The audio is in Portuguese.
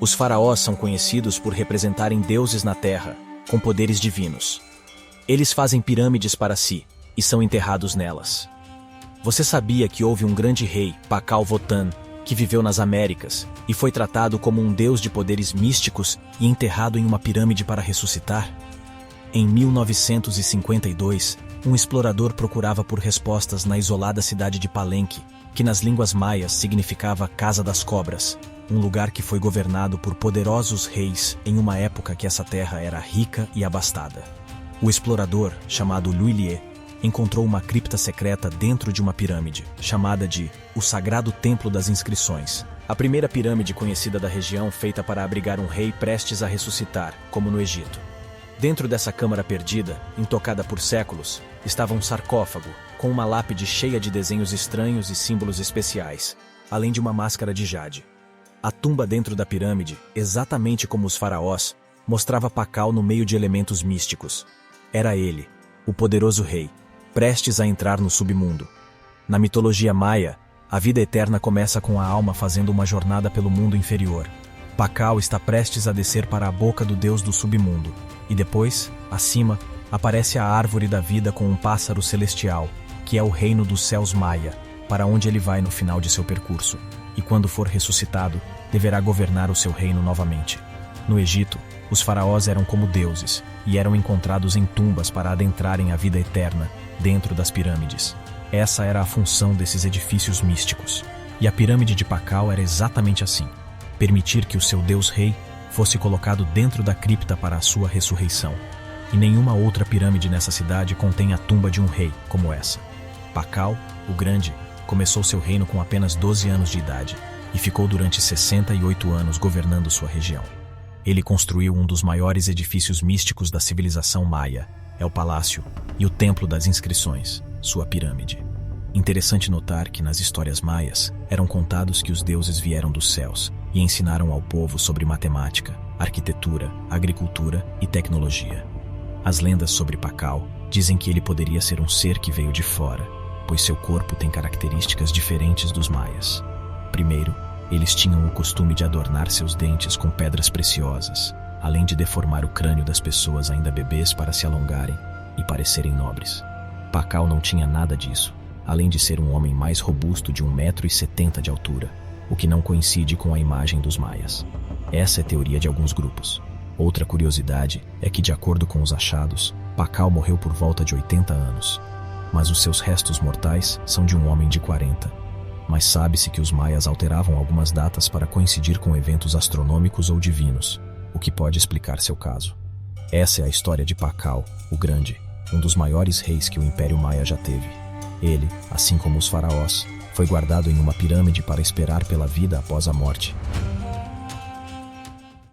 Os faraós são conhecidos por representarem deuses na terra, com poderes divinos. Eles fazem pirâmides para si e são enterrados nelas. Você sabia que houve um grande rei, Pakal Votan, que viveu nas Américas e foi tratado como um deus de poderes místicos e enterrado em uma pirâmide para ressuscitar? Em 1952, um explorador procurava por respostas na isolada cidade de Palenque, que nas línguas maias significava Casa das Cobras, um lugar que foi governado por poderosos reis em uma época que essa terra era rica e abastada. O explorador, chamado Luilier, encontrou uma cripta secreta dentro de uma pirâmide, chamada de o Sagrado Templo das Inscrições, a primeira pirâmide conhecida da região feita para abrigar um rei prestes a ressuscitar, como no Egito. Dentro dessa câmara perdida, intocada por séculos, estava um sarcófago, com uma lápide cheia de desenhos estranhos e símbolos especiais, além de uma máscara de jade. A tumba dentro da pirâmide, exatamente como os faraós, mostrava Pakal no meio de elementos místicos. Era ele, o poderoso rei, prestes a entrar no submundo. Na mitologia maia, a vida eterna começa com a alma fazendo uma jornada pelo mundo inferior. Pakal está prestes a descer para a boca do deus do submundo, e depois, acima, aparece a árvore da vida com um pássaro celestial, que é o reino dos céus maia, para onde ele vai no final de seu percurso, e quando for ressuscitado, deverá governar o seu reino novamente. No Egito, os faraós eram como deuses, e eram encontrados em tumbas para adentrarem a vida eterna, dentro das pirâmides. Essa era a função desses edifícios místicos. E a pirâmide de Pakal era exatamente assim: permitir que o seu deus-rei fosse colocado dentro da cripta para a sua ressurreição. E nenhuma outra pirâmide nessa cidade contém a tumba de um rei como essa. Pakal, o Grande, começou seu reino com apenas 12 anos de idade e ficou durante 68 anos governando sua região. Ele construiu um dos maiores edifícios místicos da civilização maia, é o Palácio e o Templo das Inscrições, sua pirâmide. Interessante notar que nas histórias maias eram contados que os deuses vieram dos céus e ensinaram ao povo sobre matemática, arquitetura, agricultura e tecnologia. As lendas sobre Pakal dizem que ele poderia ser um ser que veio de fora, pois seu corpo tem características diferentes dos maias. Primeiro, eles tinham o costume de adornar seus dentes com pedras preciosas, além de deformar o crânio das pessoas ainda bebês para se alongarem e parecerem nobres. Pakal não tinha nada disso, além de ser um homem mais robusto de 1,70 m de altura, o que não coincide com a imagem dos maias. Essa é a teoria de alguns grupos. Outra curiosidade é que, de acordo com os achados, Pakal morreu por volta de 80 anos, mas os seus restos mortais são de um homem de 40. Mas sabe-se que os maias alteravam algumas datas para coincidir com eventos astronômicos ou divinos, o que pode explicar seu caso. Essa é a história de Pakal, o Grande, um dos maiores reis que o Império Maia já teve. Ele, assim como os faraós, foi guardado em uma pirâmide para esperar pela vida após a morte.